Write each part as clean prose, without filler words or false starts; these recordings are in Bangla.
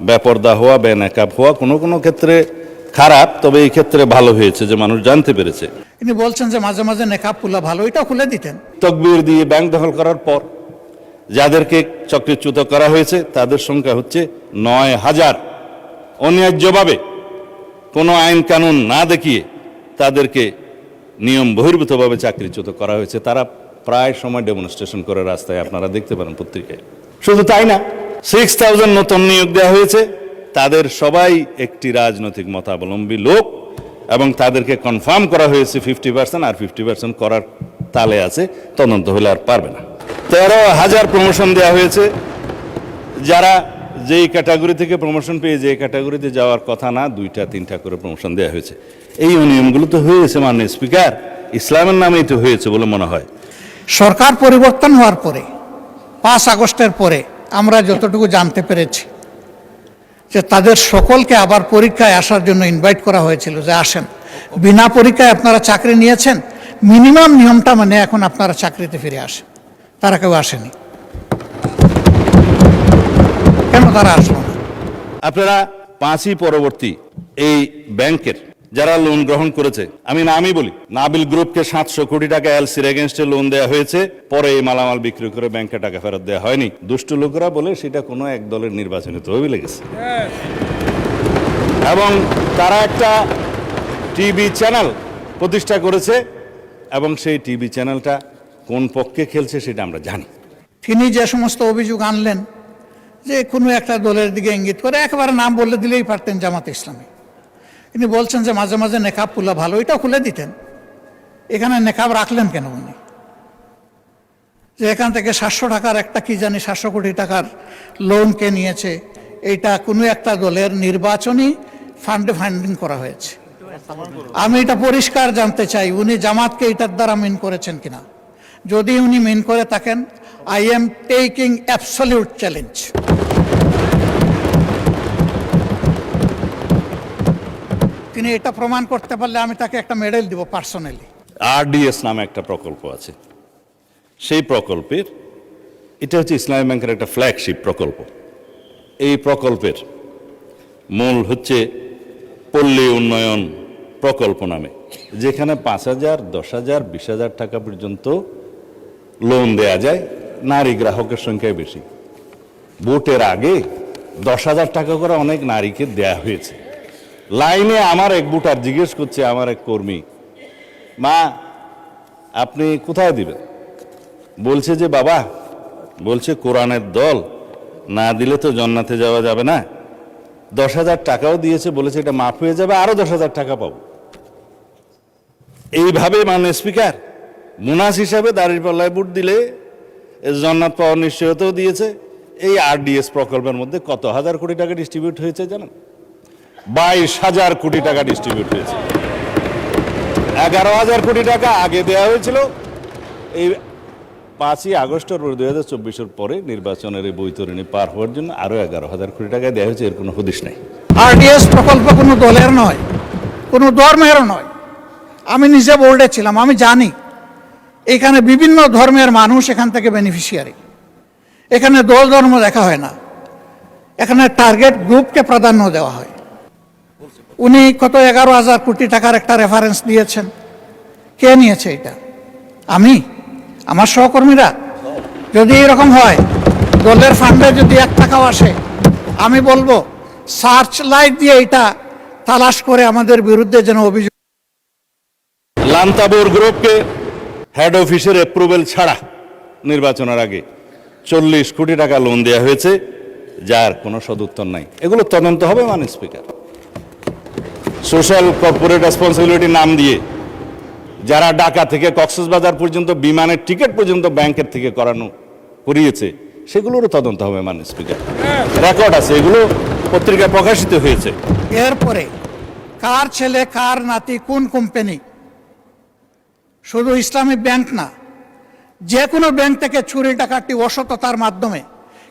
বেপরদা হওয়া, বেনাকাব হওয়া কোনো কোনো ক্ষেত্রে খারাপ, তবে এই ক্ষেত্রে ভালো হয়েছে যে মানুষ জানতে পেরেছে। তিনি বলছেন যে মাঝে মাঝে নেকাব খোলা ভালো, এটাও খুলে দিতেন। তকবীর দিয়ে ব্যাংক দখল করার পর যাদেরকে চক্রচ্যুত করা হয়েছে তাদের সংখ্যা হচ্ছে ৯,০০০। অন্যায্যভাবে কোনো আইন কানুন না দেখিয়ে তাদেরকে নিয়ম বহির্ভূতভাবে চাকরিচ্যুত করা হয়েছে। তারা প্রায় সময় ডেমনস্ট্রেশন করে রাস্তায়, আপনারা দেখতে পারেন পত্রিকায়। শুধু তাই না, ৬,০০০ নতুন নিয়োগ দেওয়া হয়েছে, তাদের সবাই একটি রাজনৈতিক মতাবলম্বী লোক, এবং তাদেরকে কনফার্ম করা হয়েছে 50%, আর 50% করার তালে আছে, তদন্ত হলে আর পারবে না। ১৩,০০০ প্রমোশন দেওয়া হয়েছে, যারা যেই ক্যাটাগরি থেকে প্রমোশন পেয়ে যে ক্যাটাগরিতে যাওয়ার কথা না, ২টা-৩টা করে প্রমোশন দেওয়া হয়েছে। এই অনিয়মগুলো তো হয়েছে মাননীয় স্পিকার, ইসলামের নামেই তো হয়েছে বলে মনে হয়। সরকার পরিবর্তন হওয়ার পরে ৫ আগস্টের পরে আমরা যতটুকু জানতে পেরেছি যে তাদের সকলকে আবার পরীক্ষায় আসার জন্য ইনভাইট করা হয়েছিল যে আসেন, বিনা পরীক্ষায় আপনারা চাকরি নিয়েছেন, মিনিমাম নিয়মটা মানে এখন আপনারা চাকরিতে ফিরে আসেন। তারা কেউ আসেনি। কেন তারা আসলো না? আপনারা ৫ই পরবর্তী এই ব্যাংকের যারা লোন গ্রহণ করেছে, আমি নামই বলি, নাবিল গ্রুপকে ৭০০ কোটি টাকা এলসির এগেনস্টে লোন দেওয়া হয়েছে, পরে এই মালামাল বিক্রি করে ব্যাংকে টাকা ফেরত দেওয়া হয়নি। দুষ্ট লোকেরা বলে সেটা কোনো এক দলের নির্বাচনে তহবিলে লেগেছে, এবং তারা একটা টিভি চ্যানেল প্রতিষ্ঠা করেছে, এবং সেই টিভি চ্যানেলটা কোন পক্ষে খেলছে সেটা আমরা জানি। তিনি যে সমস্ত অভিযোগ আনলেন যে কোনো একটা দলের দিকে ইঙ্গিত করে, একেবারে নাম বলে দিলেই পারতেন জামাত ইসলামী। তিনি বলছেন যে মাঝে মাঝে নেকাব খোলা ভালো, এটাও খুলে দিতেন। এখানে নেকাব রাখলেন কেন উনি? যে এখান থেকে ৭০০ টাকার একটা কি জানি ৭০০ কোটি টাকার লোন কে নিয়েছে, এইটা কোনো একটা দলের নির্বাচনী ফান্ডে ফান্ডিং করা হয়েছে। আমি এটা পরিষ্কার জানতে চাই, উনি জামাতকে এটার দ্বারা মিন করেছেন কিনা। যদি উনি মিন করে থাকেন, I am taking absolute challenge. তিনি এটা প্রমাণ করতে পারলে আমি তাকে একটা মেডেল দিব পার্সোনালি। আরডিএস নামে একটা প্রকল্প আছে, সেই প্রকল্পের, এটা হচ্ছে ইসলামী ব্যাংকের একটা ফ্ল্যাগশিপ প্রকল্প। এই প্রকল্পের মূল হচ্ছে পল্লী উন্নয়ন প্রকল্প নামে, যেখানে ৫,০০০, ১০,০০০, ২০,০০০ টাকা পর্যন্ত লোন দেয়া যায়। নারী গ্রাহকের সংখ্যায় বেশি। ভোটের আগে ১০,০০০ টাকা করে অনেক নারীকে দেয়া হয়েছে। লাইনে আমার এক ভোটার জিজ্ঞেস করছে, আমার এক কর্মী, মা আপনি কোথায় দিবেন? বলছে যে বাবা, বলছে কোরআনের দল না দিলে তো জান্নাতে যাওয়া যাবে না। ১০,০০০ টাকাও দিয়েছে, বলেছে এটা মাফ হয়ে যাবে, আরো ১০,০০০ টাকা পাবো। এইভাবে মাননীয় স্পিকার বোনাস হিসাবে দাঁড়িপাল্লায় ভোট দিলে জান্নাত পাওয়ার নিশ্চয়তাও দিয়েছে। এই আরডিএস প্রকল্পের মধ্যে কত হাজার কোটি টাকা ডিস্ট্রিবিউট হয়েছে জানেন? ২২,০০০ কোটি টাকা ডিস্ট্রিবিউট হয়েছে। ১১,০০০ কোটি টাকা আগে দেওয়া হয়েছিল। এই ৫ই আগস্টের ২০২৪-এর পরে নির্বাচনের এই বৈতরণী পার হওয়ার জন্য আরো ১১,০০০ কোটি টাকা দেওয়া হয়েছে। এর কোনো হদিশ নাই। আরডিএস প্রকল্প কোনো দলের নয়, কোনো ধর্মেরও নয়। আমি নিজে বোর্ডে ছিলাম, আমি জানি এখানে বিভিন্ন ধর্মের মানুষ এখান থেকে বেনিফিশিয়ারি। এখানে দল ধর্ম দেখা হয় না, এখানে টার্গেট গ্রুপকে প্রাধান্য দেওয়া হয়। উনি কত ১১,০০০ কোটি টাকার একটা রেফারেন্স দিয়েছেন। কে নিয়েছে এটা? আমি, আমার সহকর্মীরা? যদি এরকম হয়, দলের ফান্ডে যদি ১ টাকাও আসে, আমি বলবো সার্চ লাইট দিয়ে এটা তালাশ করে আমাদের বিরুদ্ধে যেন অভিযোগ। লান্তাবুর গ্রুপকে হেড অফিসের অ্যাপ্রুভেল ছাড়া নির্বাচনের আগে ৪০ কোটি টাকা লোন দেওয়া হয়েছে, যার কোনো সদুত্তর নাই। এগুলো তদন্ত হবে মাননীয় স্পিকার। সোশ্যাল কর্পোরেট রেসপন্সিবিলিটি নাম দিয়ে যারা ঢাকা থেকে কক্সবাজার পর্যন্ত বিমানের টিকিট পর্যন্ত ব্যাংকের থেকে করিয়েছে, সেগুলোরও তদন্ত হবে মাননীয় স্পিকার। রেকর্ড আছে, এগুলো পত্রিকায় প্রকাশিত হয়েছে। এরপরে কার ছেলে কার নাতি কোন কোম্পানি, শুধু ইসলামী ব্যাংক না, যে কোনো ব্যাংক থেকে চুরি ডাকাতি অসততার মাধ্যমে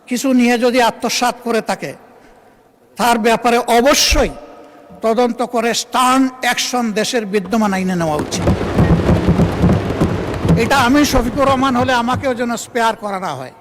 কিছু নিয়ে যদি আত্মসাৎ করে থাকে, তার ব্যাপারে অবশ্যই তদন্ত করে স্টার্ন অ্যাকশন দেশের বিদ্যমান আইনে নেওয়া উচিত। এটা আমি শফিকুর রহমান হলে আমাকেও যেন স্পেয়ার করা না হয়।